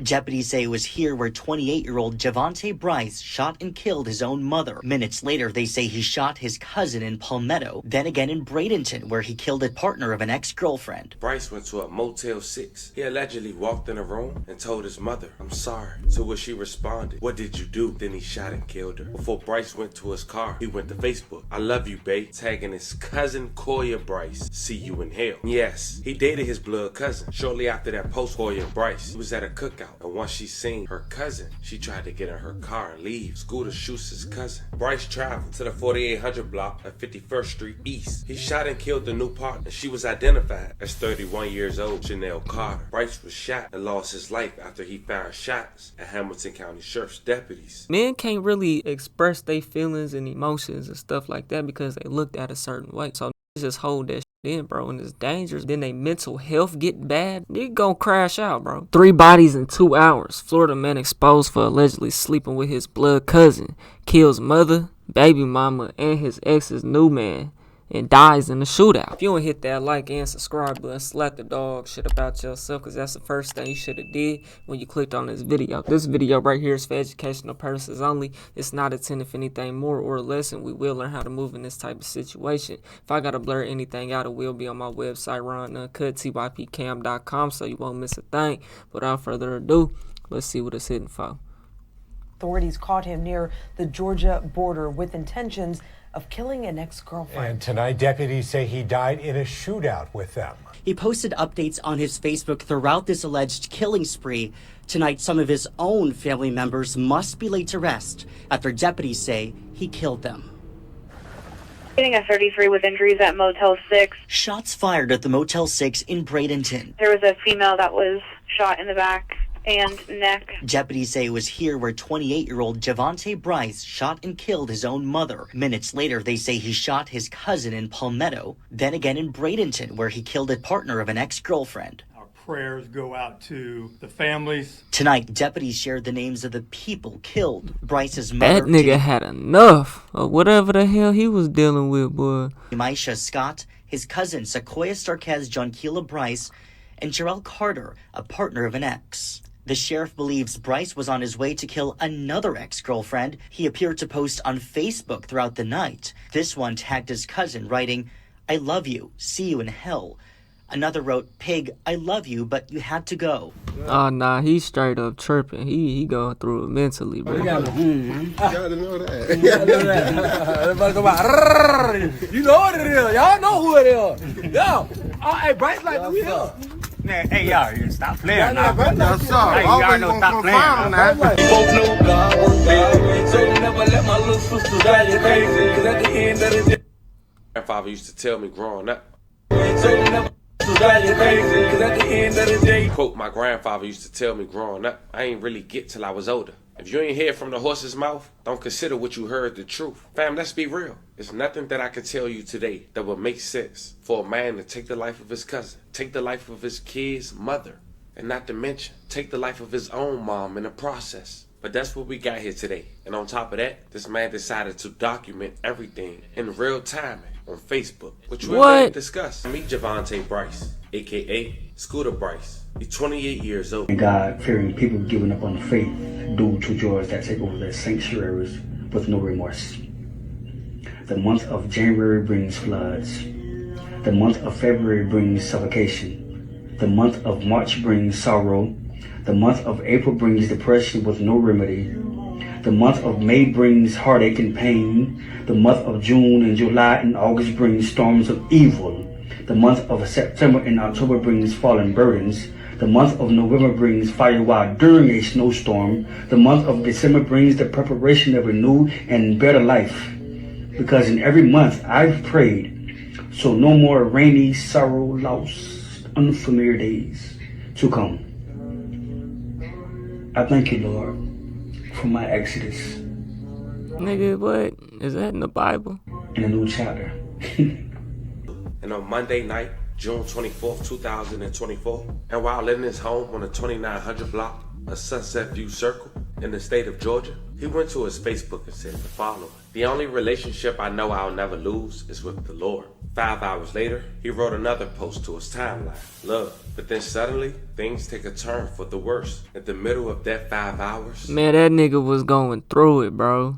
Deputies say it was here where 28-year-old Javante Bryce shot and killed his own mother. Minutes later, they say he shot his cousin in Palmetto, then again in Bradenton, where he killed a partner of an ex-girlfriend. Bryce went to a Motel 6. He allegedly walked in a room and told his mother, "I'm sorry." To which she responded, "What did you do?" Then he shot and killed her. Before Bryce went to his car, he went to Facebook. "I love you, babe," tagging his cousin Koya Bryce. "See you in hell." Yes, he dated his blood cousin. Shortly after that post, Koya Bryce was at a cookout. And once she seen her cousin, she tried to get in her car and leave. Scooter shoots his cousin. Bryce traveled to the 4800 block at 51st Street East. He shot and killed the new partner. She was identified as 31 years old Janelle Carter. Bryce was shot and lost his life after he fired shots at Hamilton County Sheriff's deputies. Men can't really express their feelings and emotions and stuff like that because they looked at a certain way. So just hold that in, bro, and it's dangerous. Then they mental health get bad, they gon' crash out, bro. 3 bodies in 2 hours. Florida man exposed for allegedly sleeping with his blood cousin. Kills mother, baby mama, and his ex's new man, and dies in the shootout. If you don't hit that like and subscribe button, slap the dog shit about yourself, because that's the first thing you should have did when you clicked on this video. This video right here is for educational purposes only. It's not intended for anything more or less, and we will learn how to move in this type of situation. If I gotta blur anything out, it will be on my website, ronuncut.typcam.com, so you won't miss a thing. Without further ado, let's see what it's hitting for. Authorities caught him near the Georgia border with intentions of killing an ex-girlfriend. And tonight, deputies say he died in a shootout with them. He posted updates on his Facebook throughout this alleged killing spree. Tonight, some of his own family members must be laid to rest after deputies say he killed them. Getting a 33 with injuries at Motel 6. Shots fired at the Motel 6 in Bradenton. There was a female that was shot in the back and neck. Deputies say it was here where 28-year-old Javante Bryce shot and killed his own mother. Minutes later, they say he shot his cousin in Palmetto, then again in Bradenton, where he killed a partner of an ex-girlfriend. Our prayers go out to the families. Tonight, deputies shared the names of the people killed. Bryce's mother, That nigga had enough of whatever the hell he was dealing with, boy. Maisha Scott, his cousin Sequoia Starquez Jonquila Bryce, and Jarrell Carter, a partner of an ex. The sheriff believes Bryce was on his way to kill another ex-girlfriend. He appeared to post on Facebook throughout the night. This one tagged his cousin, writing, "I love you, see you in hell." Another wrote, "Pig, I love you, but you had to go." Oh, nah, he's straight up tripping. He going through it mentally, bro. You gotta know that. You know what it is. Y'all know who it is. Yo, hey, Bryce like who here? Hey, y'all, stop playing now. Yes, sir. Always gonna come find on that. Both know God was big, so never let my little sister die crazy. Cause at the end of the day, My grandfather used to tell me growing up. so never die crazy. Cause at the end of the day, Quote, my grandfather used to tell me growing up, I ain't really get till I was older. If you ain't hear from the horse's mouth, don't consider what you heard the truth. Fam, let's be real. There's nothing that I can tell you today that would make sense for a man to take the life of his cousin, take the life of his kid's mother, and not to mention, take the life of his own mom in the process. But that's what we got here today. And on top of that, this man decided to document everything in real time on Facebook, which we're going to discuss. Meet Javante Bryce, a.k.a. Scooter Bryce. He's 28 years old. God-fearing people giving up on faith due to joys that take over their sanctuaries with no remorse. The month of January brings floods. The month of February brings suffocation. The month of March brings sorrow. The month of April brings depression with no remedy. The month of May brings heartache and pain. The month of June and July and August brings storms of evil. The month of September and October brings fallen burdens. The month of November brings fire while during a snowstorm. The month of December brings the preparation of a new and better life. Because in every month I've prayed, so no more rainy, sorrow, loss, unfamiliar days to come. I thank you, Lord, for my exodus. Nigga, what? Is that in the Bible? In a new chapter. And on Monday night, June 24th, 2024, and while in his home on the 2900 block of Sunset View Circle, in the state of Georgia, he went to his Facebook and said the following: "The only relationship I know I'll never lose is with the Lord." 5 hours later, he wrote another post to his timeline: "Love." But then suddenly, things take a turn for the worse. At the middle of that 5 hours, Man, that nigga was going through it, bro.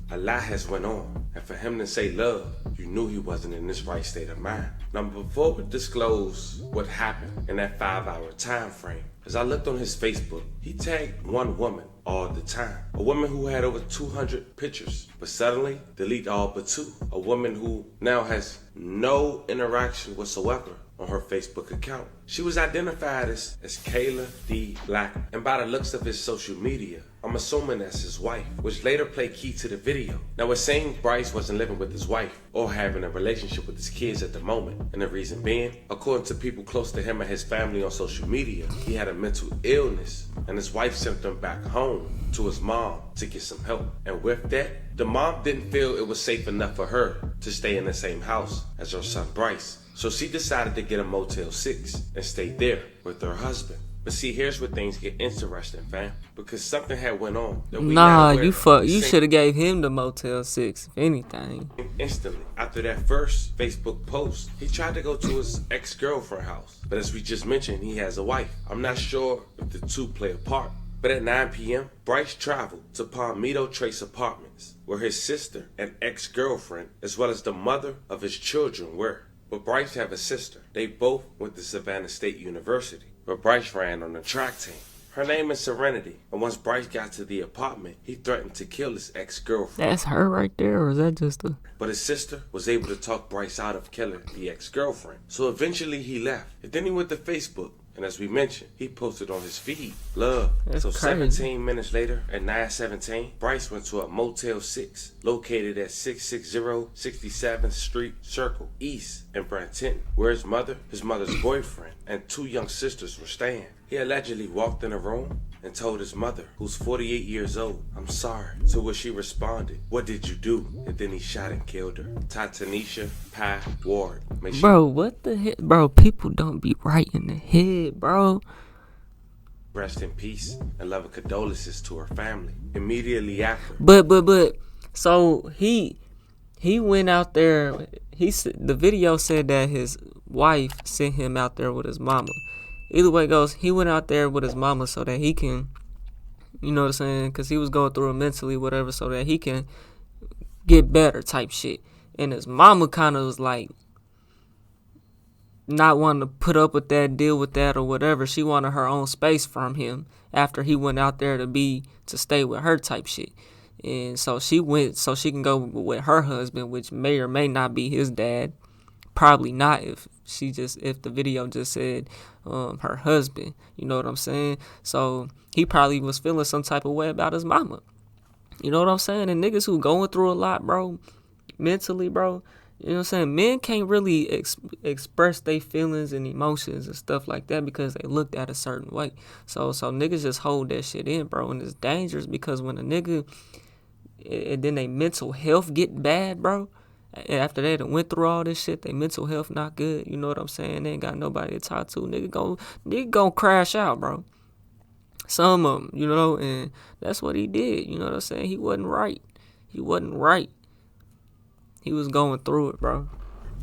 a lot has went on, and for him to say love, you knew he wasn't in this right state of mind. Now, before we disclose what happened in that 5-hour time frame, as I looked on his Facebook, he tagged one woman all the time. A woman who had over 200 pictures, but suddenly delete all but 2. A woman who now has no interaction whatsoever on her Facebook account. She was identified as Kayla D. Black, and by the looks of his social media, I'm assuming that's his wife, which later played key to the video. Now, it seemed Bryce wasn't living with his wife or having a relationship with his kids at the moment, and the reason being, according to people close to him and his family on social media, he had a mental illness, and his wife sent him back home to his mom to get some help. And with that, the mom didn't feel it was safe enough for her to stay in the same house as her son Bryce. So she decided to get a Motel 6 and stay there with her husband. But see, here's where things get interesting, fam. Because something had went on that we Nah, not you you should have gave him the Motel 6, if anything. Instantly, after that first Facebook post, he tried to go to his ex-girlfriend's house. But as we just mentioned, he has a wife. I'm not sure if the two play a part. But at 9 p.m., Bryce traveled to Palmetto Trace Apartments, where his sister and ex-girlfriend, as well as the mother of his children, were. But Bryce have a sister. They both went to Savannah State University, where Bryce ran on the track team. Her name is Serenity, and once Bryce got to the apartment, he threatened to kill his ex-girlfriend. That's her right there, or is that just a... But his sister was able to talk Bryce out of killing the ex-girlfriend. So eventually he left. And then he went to Facebook. And as we mentioned, he posted on his feed, love. That's so crazy. 17 minutes later, at 9:17, Bryce went to a Motel 6 located at 660 67th Street Circle East in Branton, where his mother's boyfriend, and 2 young sisters were staying. He allegedly walked in a room and told his mother, who's 48 years old, "I'm sorry." To which she responded, "What did you do?" And then he shot and killed her. Titanisha Pye Ward. Bro, what the heck? Bro, people don't be right in the head, bro. Rest in peace and love and condolences to her family. Immediately after. But, so he went out there. The video said that his wife sent him out there with his mama. Either way it goes, he went out there with his mama so that he can, you know what I'm saying? Because he was going through it mentally, whatever, so that he can get better type shit. And his mama kind of was like, not wanting to put up with that, deal with that or whatever. She wanted her own space from him after he went out there to stay with her type shit. And so she went so she can go with her husband, which may or may not be his dad. Probably not if the video just said her husband. You know what I'm saying? So he probably was feeling some type of way about his mama. You know what I'm saying? And niggas who going through a lot, bro, mentally, bro, you know what I'm saying? Men can't really express their feelings and emotions and stuff like that because they looked at a certain way. So niggas just hold that shit in, bro. And it's dangerous because when a nigga, and then they mental health get bad, bro, after they done went through all this shit, they mental health not good. You know what I'm saying? They ain't got nobody to talk to. Nigga gon' crash out, bro. Some of them, you know, and that's what he did. You know what I'm saying? He wasn't right. He was going through it, bro.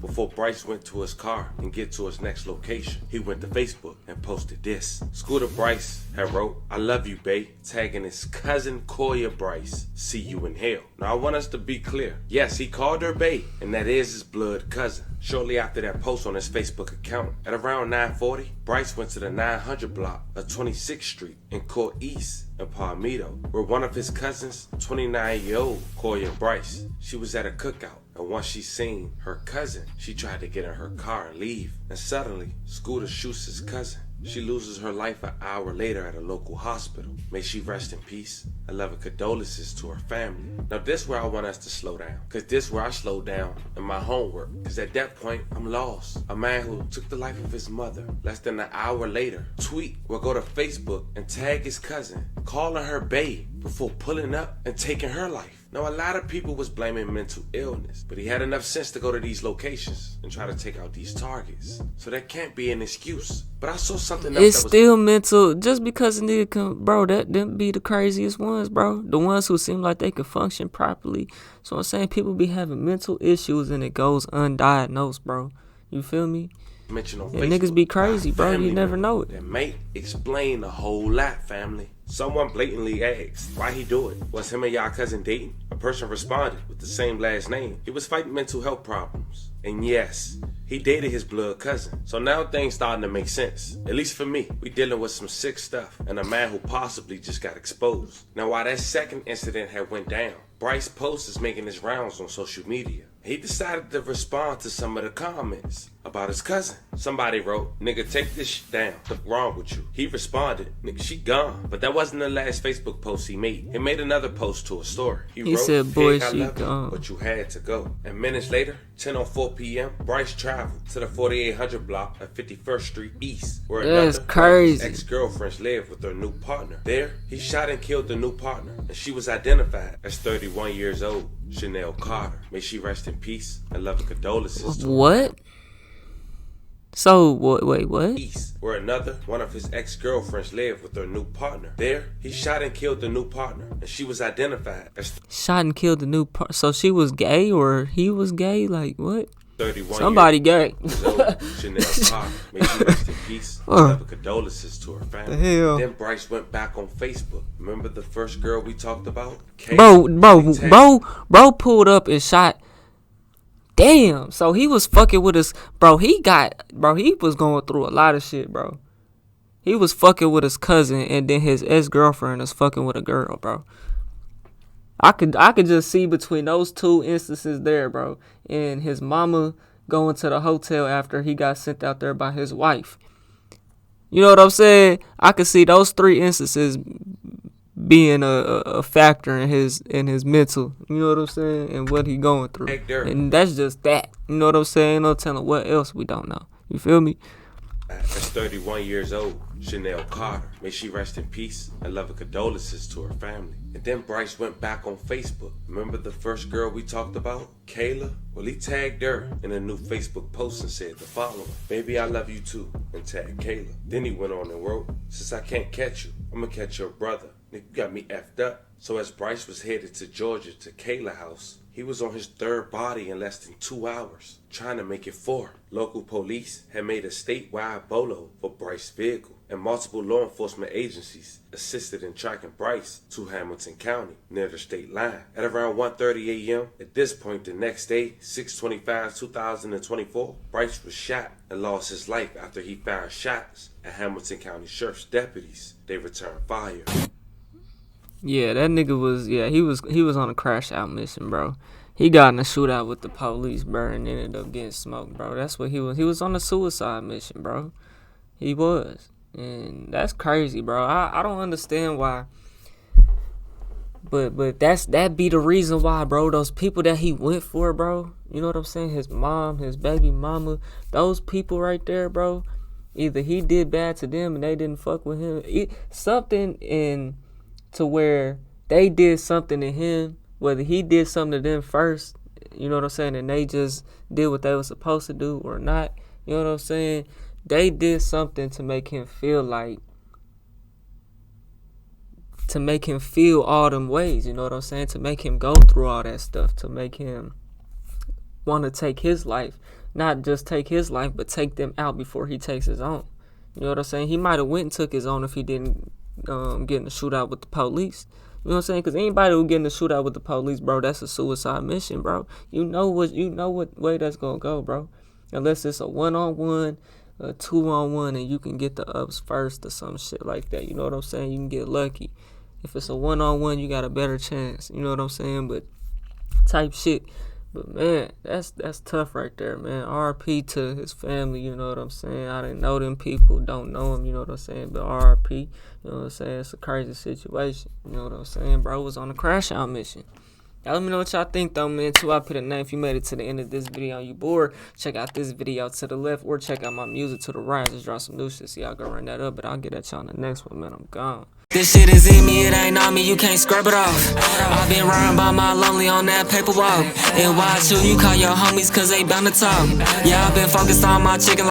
Before Bryce went to his car and get to his next location, he went to Facebook and posted this. Scooter Bryce had wrote, "I love you, babe," tagging his cousin Koya Bryce, "See you in hell." Now I want us to be clear. Yes, he called her babe, and that is his blood cousin. Shortly after that post on his Facebook account, at around 9:40, Bryce went to the 900 block of 26th Street in Court East in Palmetto, where one of his cousins, 29-year-old Koya Bryce, she was at a cookout. And once she seen her cousin, she tried to get in her car and leave. And suddenly, Scooter shoots his cousin. She loses her life an hour later at a local hospital. May she rest in peace. And love and condolences to her family. Now this where I want us to slow down. Cause this where I slow down in my homework. Cause at that point, I'm lost. A man who took the life of his mother less than an hour later, tweet or go to Facebook and tag his cousin, calling her babe before pulling up and taking her life. Now, a lot of people was blaming mental illness, but he had enough sense to go to these locations and try to take out these targets. So that can't be an excuse. But I saw something else It's that was still mental. Just because a nigga can, bro, that them be the craziest ones, bro. The ones who seem like they can function properly. So I'm saying people be having mental issues and it goes undiagnosed, bro. You feel me? mentioned on Yeah, Facebook. niggas be crazy, bro. You Family never know it. That may explain a whole lot, family. Someone blatantly asked why he do it. Was him and y'all cousin dating? A person responded with the same last name. He was fighting mental health problems. And yes, he dated his blood cousin. So now things starting to make sense. At least for me. We dealing with some sick stuff. And a man who possibly just got exposed. Now while that second incident had went down, Bryce's post is making his rounds on social media. He decided to respond to some of the comments about his cousin. Somebody wrote, "Nigga, take this shit down. What's wrong with you?" He responded, "Nigga, she gone." But that wasn't the last Facebook post he made. He made another post to a story. He wrote, said, "Boy, "Hey, I she love you, gone." but you had to go." And minutes later, 10:04 p.m., Bryce traveled to the 4800 block of 51st Street East, where That's another crazy. of his ex-girlfriends lived with her new partner. There, he shot and killed the new partner, and she was identified as 31 years old, Chanel Carter. May she rest in peace and love and condolences to her. What? So, wait, what? East, where another one of his ex-girlfriends lived with her new partner. There, he shot and killed the new partner, and she was identified as Shot and killed the new part. So she was gay or he was gay? Like, what? 31 Somebody gay. years old, Chanel Carter. May she rest in peace and love and condolences to her family. The hell? Then Bryce went back on Facebook. Remember the first girl we talked about? Bro pulled up and shot. Damn. So he was fucking with his he was going through a lot of shit, bro. He was fucking with his cousin and then his ex-girlfriend is fucking with a girl, bro. I could just see between those two instances there, bro. And his mama going to the hotel after he got sent out there by his wife. You know what I'm saying? I could see those three instances being a factor in his mental, you know what I'm saying, and what he going through. And that's just that. You know what I'm saying? No telling what else we don't know. You feel me? That's 31 years old, Chanel Carter. May she rest in peace and love and condolences to her family. And then Bryce went back on Facebook. Remember the first girl we talked about? Kayla? Well, he tagged her in a new Facebook post and said the following: "Baby, I love you too," and tagged Kayla. Then he went on and wrote, "Since I can't catch you, I'm gonna catch your brother. Nigga, you got me effed up." So as Bryce was headed to Georgia to Kayla's house, he was on his third body in less than 2 hours, trying to make it 4. Local police had made a statewide bolo for Bryce's vehicle, and multiple law enforcement agencies assisted in tracking Bryce to Hamilton County, near the state line. At around 1:30 a.m., at this point the next day, 6/25/2024, Bryce was shot and lost his life after he fired shots at Hamilton County Sheriff's deputies. They returned fire. Yeah, that nigga was, he was on a crash out mission, bro. He got in a shootout with the police, bro, and ended up getting smoked, bro. That's what he was. He was on a suicide mission, bro. He was. And that's crazy, bro. I don't understand why. But that be the reason why, bro. Those people that he went for, bro. You know what I'm saying? His mom, his baby mama. Those people right there, bro. Either he did bad to them and they didn't fuck with him. Something in... to where they did something to him, whether he did something to them first, you know what I'm saying, and they just did what they were supposed to do or not, you know what I'm saying, they did something to make him feel all them ways, you know what I'm saying, to make him go through all that stuff, to make him want to take his life, not just take his life, but take them out before he takes his own. You know what I'm saying? He might have went and took his own if he didn't get in a shootout with the police. You know what I'm saying? Because anybody who get in a shootout with the police, bro, that's a suicide mission, bro. You know what way that's gonna go, bro. Unless it's a 1-on-1, a 2-on-1, and you can get the ups first or some shit like that. You know what I'm saying? You can get lucky. If it's a 1-on-1, you got a better chance. You know what I'm saying? But type shit. But man, that's tough right there, man. RP to his family, you know what I'm saying? I didn't know them people, don't know him, you know what I'm saying? But RP, you know what I'm saying? It's a crazy situation, you know what I'm saying? Bro was on a crash out mission. Now let me know what y'all think though, man. Too, I put a name. If you made it to the end of this video and you bored, check out this video to the left or check out my music to the right. Just drop some new shit, see y'all go run that up. But I'll get at y'all in the next one, man. I'm gone. This shit is in me, it ain't on me, you can't scrub it off. I've been riding by my lonely on that paper walk. And why should you call your homies cause they bound to talk? Yeah, I've been focused on my chicken.